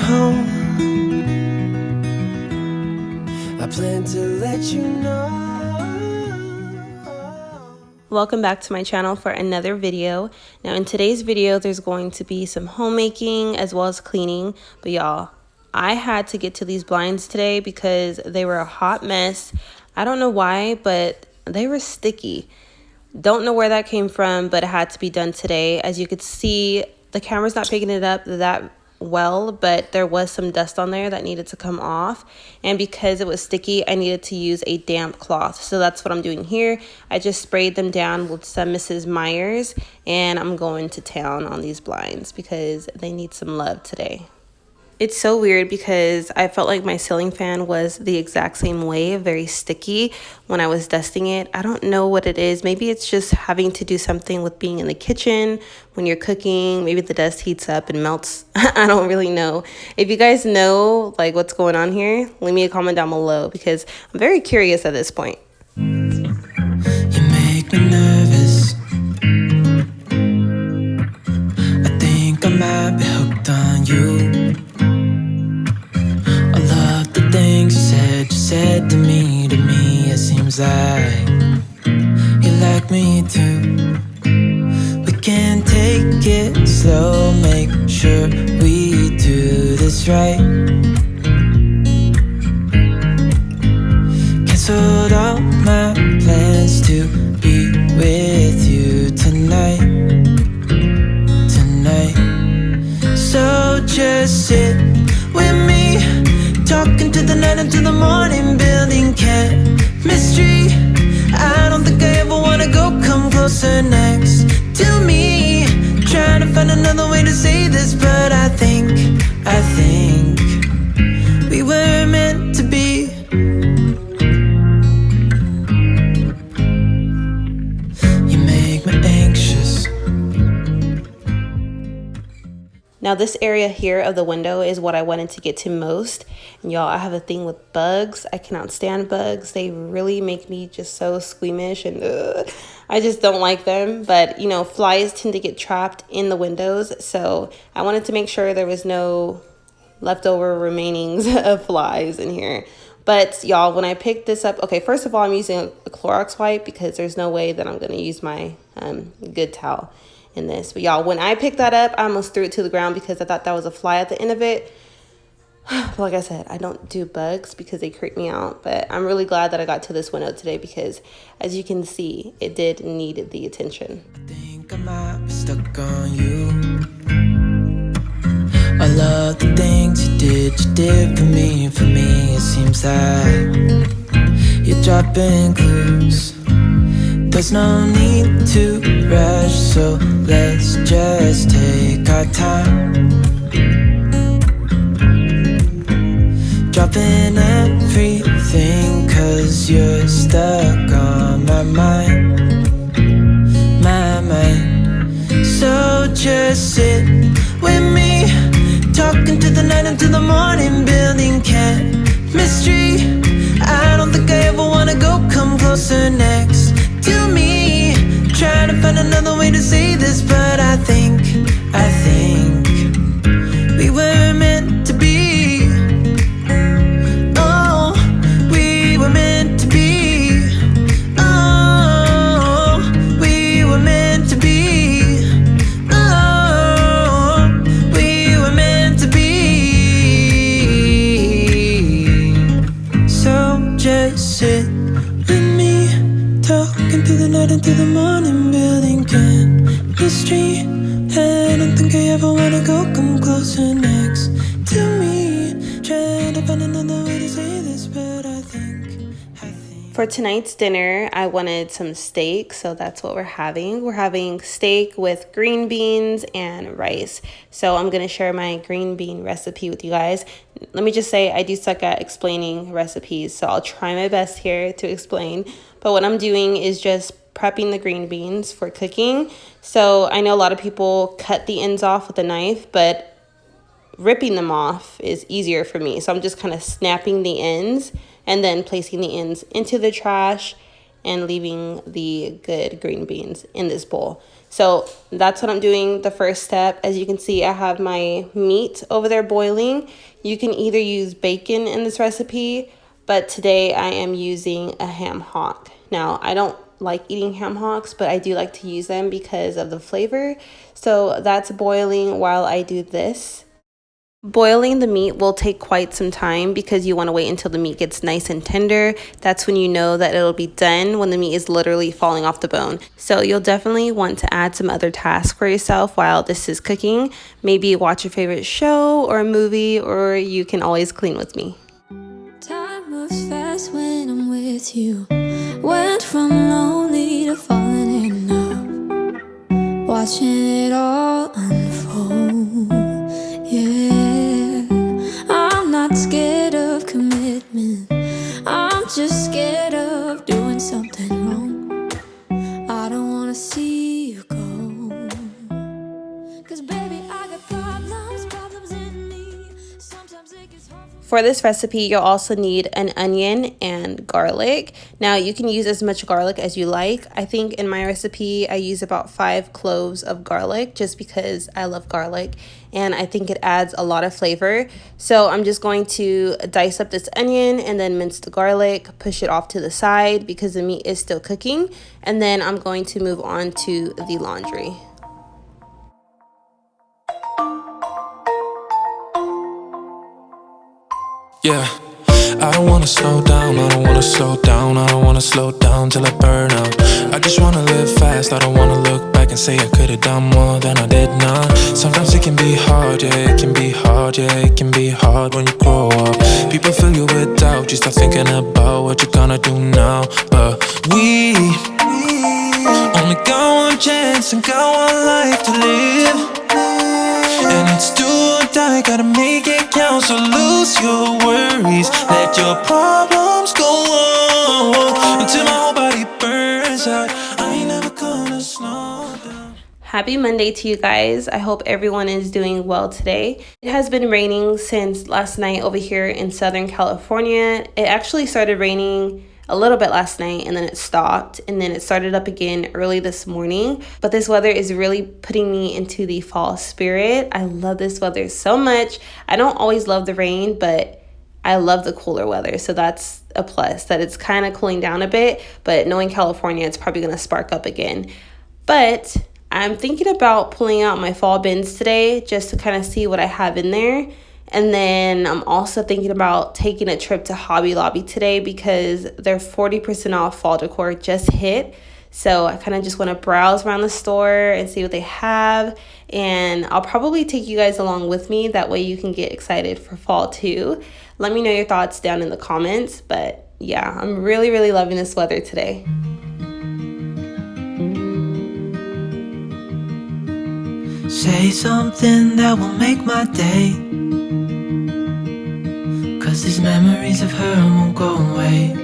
home, I plan to let you know. Welcome back to my channel for another video. Now in today's video, there's going to be some homemaking as well as cleaning. But y'all, I had to get to these blinds today because they were a hot mess. I don't know why, but they were sticky. Don't know where that came from, but it had to be done today. As you could see, the camera's not picking it up that well, but there was some dust on there that needed to come off, and because it was sticky, I needed to use a damp cloth. So that's what I'm doing here. I just sprayed them down with some Mrs. Meyer's, and I'm going to town on these blinds because they need some love today. It's so weird because I felt like my ceiling fan was the exact same way, very sticky when I was dusting it. I don't know what it is. Maybe it's just having to do something with being in the kitchen when you're cooking. Maybe the dust heats up and melts. I don't really know. If you guys know like what's going on here, leave me a comment down below because I'm very curious at this point. You make me nervous. I think I might be hooked on you. You said to me, it seems like you like me too. We can take it slow, make sure we do this right. Canceled all my plans to be with you tonight. So just sit with me, talking to the night until the morning, building chemistry. I don't think I ever wanna go, come closer next to me. Trying to find another way to say this, but I think we were meant to be. You make me anxious. Now this area here of the window is what I wanted to get to most. And y'all, I have a thing with bugs. I cannot stand bugs. They really make me just so squeamish and I just don't like them. But you know, flies tend to get trapped in the windows. So I wanted to make sure there was no leftover remainings of flies in here. But y'all, when I picked this up, okay, first of all, I'm using a Clorox wipe because there's no way that I'm gonna use my good towel in this. But y'all, when I picked that up, I almost threw it to the ground because I thought that was a fly at the end of it. But like I said, I don't do bugs because they creep me out. But I'm really glad that I got to this window today because as you can see, it did need the attention. I think I might be stuck on you. I love the things you did for me. It seems like you're dropping clues. There's no need to rush, so let's just take our time. Dropping everything, cause you're stuck on my mind. So just sit with me, talking to the night until the morning, building chemistry. I don't think I ever wanna go, come closer next to me. Trying to find another way to say this, but I think we were meant to be. Oh, we were meant to be. Oh, we were meant to be. Oh, we were meant to be. So just sit with me, talking through the night until the morning, building chemistry. I don't think I ever wanna go, come closer next to me. Trying to find another way to say this, but I think For tonight's dinner, I wanted some steak, so that's what we're having. We're having steak with green beans and rice. So I'm gonna share my green bean recipe with you guys. Let me just say, I do suck at explaining recipes, so I'll try my best here to explain. But what I'm doing is just prepping the green beans for cooking. So I know a lot of people cut the ends off with a knife, but ripping them off is easier for me. So I'm just kind of snapping the ends and then placing the ends into the trash and leaving the good green beans in this bowl. So that's what I'm doing the first step. As you can see, I have my meat over there boiling. You can either use bacon in this recipe, but today I am using a ham hock. Now, I don't like eating ham hocks, but I do like to use them because of the flavor. So that's boiling while I do this. Boiling the meat will take quite some time because you want to wait until the meat gets nice and tender. That's when you know that it'll be done, when the meat is literally falling off the bone. So you'll definitely want to add some other tasks for yourself while this is cooking. Maybe watch your favorite show or a movie, or you can always clean with me. Time moves fast when I'm with you. Went from lonely to falling in love, watching it all unfold. Yeah, I'm not scared of commitment, I'm just scared of doing something wrong. I don't wanna see you go, 'cause baby, I got problems in me. Sometimes it gets hard. For this recipe, you'll also need an onion and garlic. Now, you can use as much garlic as you like. I think in my recipe, I use about 5 cloves of garlic just because I love garlic and I think it adds a lot of flavor. So I'm just going to dice up this onion and then mince the garlic, push it off to the side because the meat is still cooking. And then I'm going to move on to the laundry. Yeah, I don't wanna slow down, I don't wanna slow down, I don't wanna slow down till I burn out. I just wanna live fast, I don't wanna look back and say I could've done more than I did now. Sometimes it can be hard, yeah, it can be hard, yeah, it can be hard when you grow up. People fill you with doubt, you start thinking about what you're gonna do now. But we only got one chance and got one life to live. And it's do or die, gotta make it count. So lose your worries, let your problems go on until my whole body burns out. I ain't never gonna slow down. Happy Monday to you guys. I hope everyone is doing well today. It has been raining since last night over here in Southern California. It actually started raining a little bit last night and then it stopped and then it started up again early this morning. But this weather is really putting me into the fall spirit. I love this weather so much. I don't always love the rain, but I love the cooler weather. So that's a plus, that it's kind of cooling down a bit, but knowing California, it's probably gonna spark up again. But I'm thinking about pulling out my fall bins today just to kind of see what I have in there. And then I'm also thinking about taking a trip to Hobby Lobby today because their 40% off fall decor just hit. So I kind of just want to browse around the store and see what they have. And I'll probably take you guys along with me. That way you can get excited for fall too. Let me know your thoughts down in the comments. But yeah, I'm really, really loving this weather today. Say something that will make my day, 'cause these memories of her won't go away.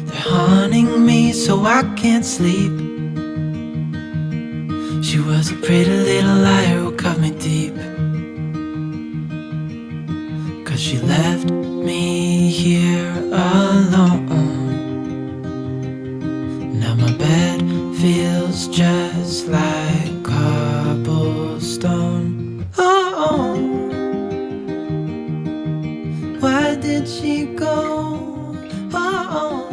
They're haunting me so I can't sleep. She was a pretty little liar who cut me deep, 'cause she left me here alone. Now my bed feels just like cobblestone. Oh, why did she go? Oh,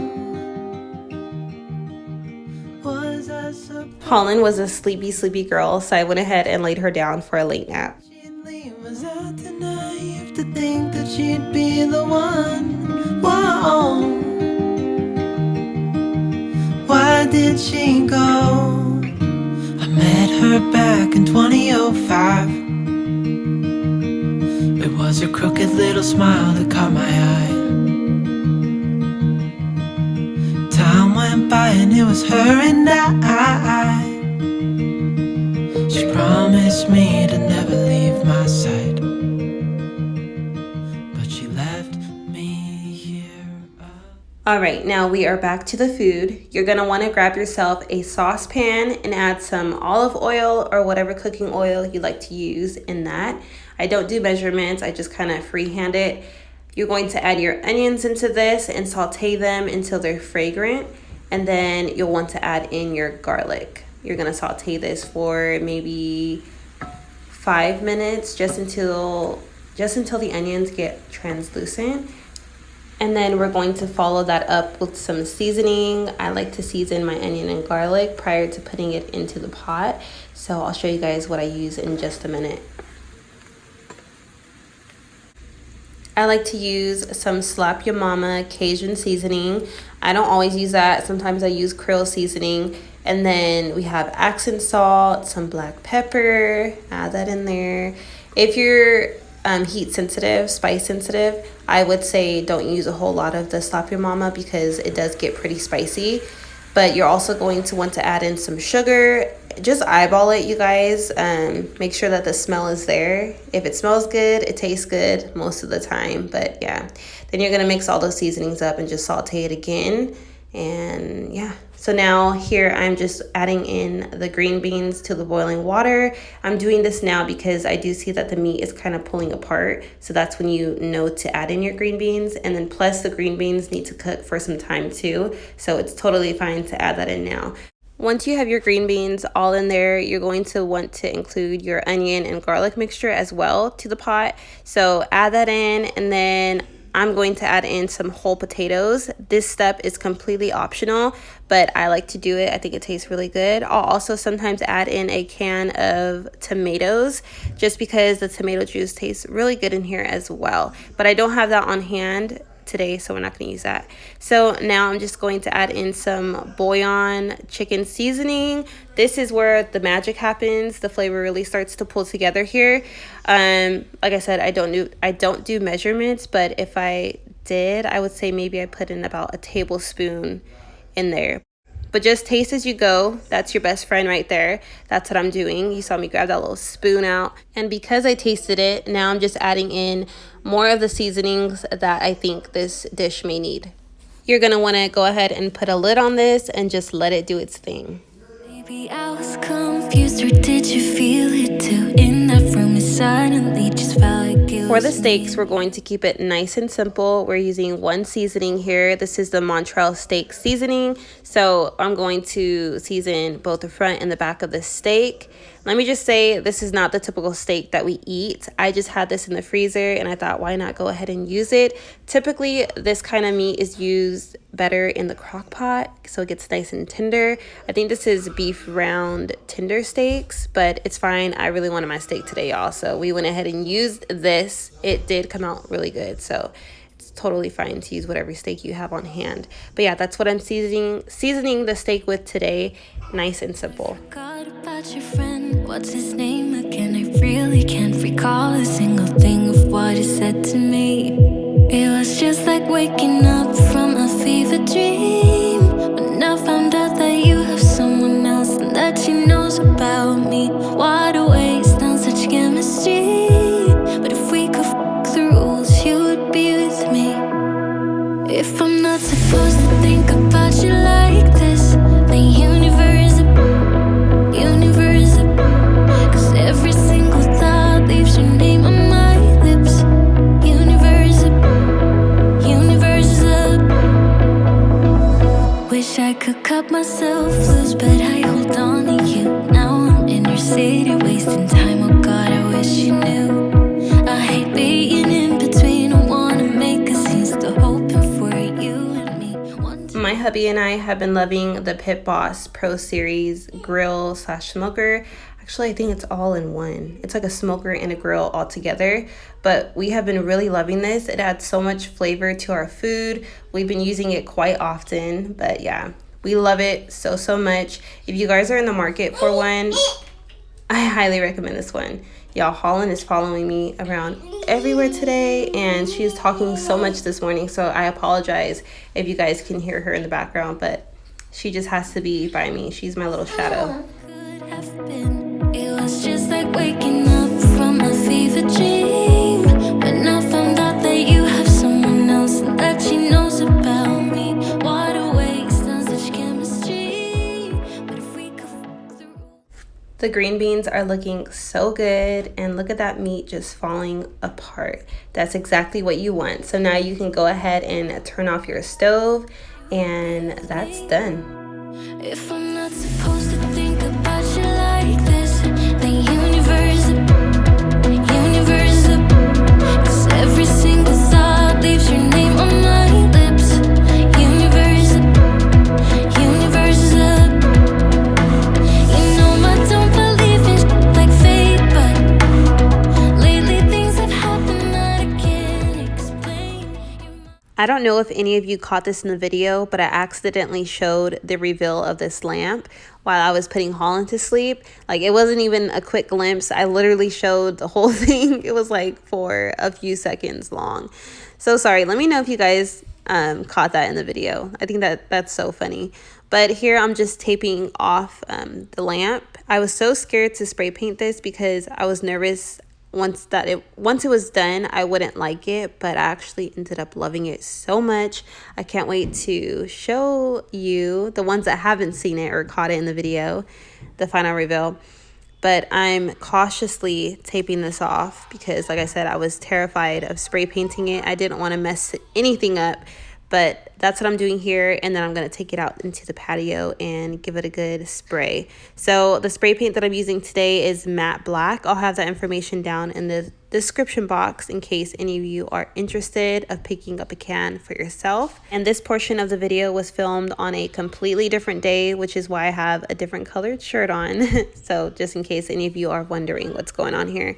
was I surprised? Holland was a sleepy girl, so I went ahead and laid her down for a late nap. She'd leave. Was I too naive to think that she'd be the one? Whoa. Why did she go? I met her back in 2005. It was her crooked little smile that caught my eye. Time went by and it was her and I. She promised me to never leave my side, but she left me here. All right, now we are back to the food. You're gonna wanna grab yourself a saucepan and add some olive oil or whatever cooking oil you like to use in that. I don't do measurements, I just kind of freehand it. You're going to add your onions into this and saute them until they're fragrant. And then you'll want to add in your garlic. You're gonna saute this for maybe 5 minutes, just until the onions get translucent. And then we're going to follow that up with some seasoning. I like to season my onion and garlic prior to putting it into the pot. So I'll show you guys what I use in just a minute. I like to use some Slap Your Mama Cajun seasoning. I don't always use that. Sometimes I use Krill seasoning. And then we have accent salt, some black pepper, add that in there. If you're heat sensitive, spice sensitive, I would say don't use a whole lot of the Slap Your Mama because it does get pretty spicy. But you're also going to want to add in some sugar. Just eyeball it, you guys. Make sure that the smell is there. If it smells good, it tastes good most of the time. But yeah, then you're gonna mix all those seasonings up and just saute it again. And yeah, so now here I'm just adding in the green beans to the boiling water. I'm doing this now because I do see that the meat is kind of pulling apart. So that's when you know to add in your green beans. And then plus the green beans need to cook for some time too. So it's totally fine to add that in now. Once you have your green beans all in there, you're going to want to include your onion and garlic mixture as well to the pot. So add that in, and then I'm going to add in some whole potatoes. This step is completely optional, but I like to do it. I think it tastes really good. I'll also sometimes add in a can of tomatoes just because the tomato juice tastes really good in here as well. But I don't have that on hand today, so we're not going to use that. So now I'm just going to add in some bouillon chicken seasoning. This is where the magic happens. The flavor really starts to pull together here. Like I said, I don't do measurements, but if I did, I would say maybe I put in about a tablespoon in there. But just taste as you go. That's your best friend right there. That's what I'm doing. You saw me grab that little spoon out. And because I tasted it, now I'm just adding in more of the seasonings that I think this dish may need. You're going to want to go ahead and put a lid on this and just let it do its thing. Maybe I was confused, or did you feel it too? In that room, it suddenly just felt like it was for the steaks, we're going to keep it nice and simple. We're using one seasoning here. This is the Montreal steak seasoning. So I'm going to season both the front and the back of the steak. Let me just say, this is not the typical steak that we eat. I just had this in the freezer and I thought, why not go ahead and use it? Typically, this kind of meat is used better in the crock pot, so it gets nice and tender. I think this is beef round tender steaks, but it's fine. I really wanted my steak today, y'all, so we went ahead and used this. It did come out really good, so it's totally fine to use whatever steak you have on hand. But yeah, that's what I'm seasoning the steak with today. Nice and simple. Forgot about your friend, what's his name again? I really can't recall a single thing of what he said to me. It was just like waking up from a fever dream. When I found out that you have someone else and that she knows about me. What a waste on such chemistry. But if we could f the rules, you would be with me. If I'm not supposed to think about you like this, then universe, cause every single thought leaves your name on my lips. Universe up. Wish I could cut myself loose, but I hold on to you. Now I'm in your city, wasting time. Oh God, I wish you knew. I hate being in between. I wanna make a scene, still hoping for you and me. My hubby and I have been loving the Pit Boss Pro Series grill / smoker. Actually, I think it's all in one. It's like a smoker and a grill all together. But we have been really loving this. It adds so much flavor to our food. We've been using it quite often. But yeah, we love it so much. If you guys are in the market for one, I highly recommend this one. Y'all, Holland is following me around everywhere today, and she's talking so much this morning, so I apologize if you guys can hear her in the background, but she just has to be by me. She's my little shadow. Could have been. It was just like waking up from a fever dream. When I found out that you have someone else and that she knows about me. What a waste on such chemistry. But if we could f the The green beans are looking so good, and look at that meat just falling apart. That's exactly what you want. So now you can go ahead and turn off your stove. and that's done. If I'm not supposed to think about you like this, then universe, 'cause every single thought leaves your name on my lips. Universe up. You know I don't believe in like fate, but lately things have happened that I can't explain. I don't know if any of you caught this in the video, but I accidentally showed the reveal of this lamp while I was putting Holland to sleep. Like, it wasn't even a quick glimpse. I literally showed the whole thing. It was like for a few seconds long. So sorry. Let me know if you guys caught that in the video. I think that's so funny. But here I'm just taping off the lamp. I was so scared to spray paint this because I was nervous once it was done I wouldn't like it, but I actually ended up loving it so much. I can't wait to show you, the ones that haven't seen it or caught it in the video, the final reveal. But I'm cautiously taping this off because, like I said, I was terrified of spray painting it. I didn't want to mess anything up. But that's what I'm doing here, and then I'm going to take it out into the patio and give it a good spray. So the spray paint that I'm using today is matte black. I'll have that information down in the description box in case any of you are interested of picking up a can for yourself. And this portion of the video was filmed on a completely different day, which is why I have a different colored shirt on. So just in case any of you are wondering what's going on here.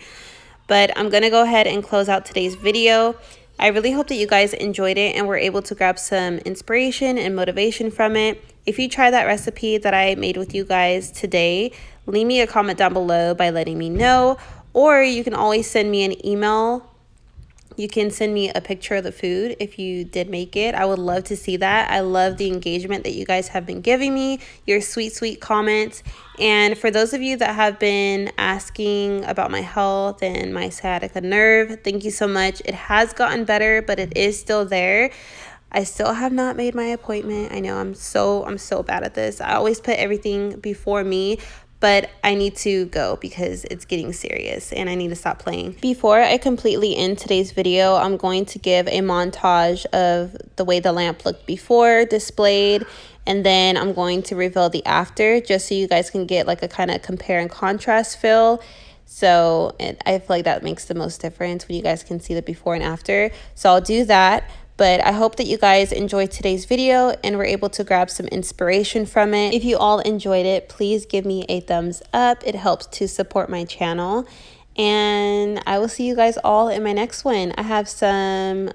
But I'm going to go ahead and close out today's video. I really hope that you guys enjoyed it and were able to grab some inspiration and motivation from it. If you try that recipe that I made with you guys today, leave me a comment down below by letting me know, or you can always send me an email. You can send me a picture of the food if you did make it. I would love to see that. I love the engagement that you guys have been giving me, your sweet comments. And for those of you that have been asking about my health and my sciatica nerve, thank you so much. It has gotten better, but it is still there. I still have not made my appointment. I know I'm so bad at this. I always put everything before me, but I need to go because it's getting serious and I need to stop playing. Before I completely end today's video, I'm going to give a montage of the way the lamp looked before displayed, and then I'm going to reveal the after just so you guys can get like a kind of compare and contrast feel. So I feel like that makes the most difference when you guys can see the before and after. So I'll do that. But I hope that you guys enjoyed today's video and were able to grab some inspiration from it. If you all enjoyed it, please give me a thumbs up. It helps to support my channel. And I will see you guys all in my next one. I have some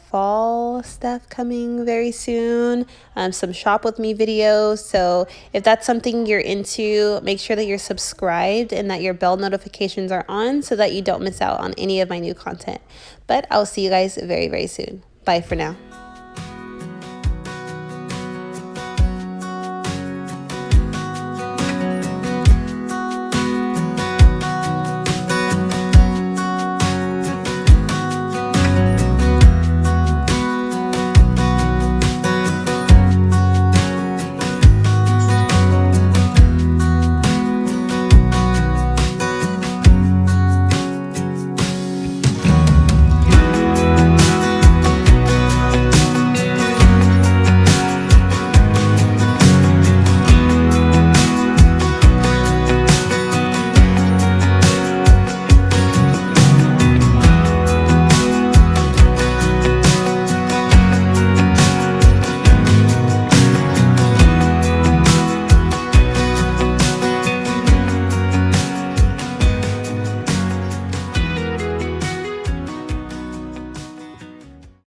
fall stuff coming very soon, some shop with me videos. So if that's something you're into, make sure that you're subscribed and that your bell notifications are on so that you don't miss out on any of my new content. But I'll see you guys very soon. Bye for now.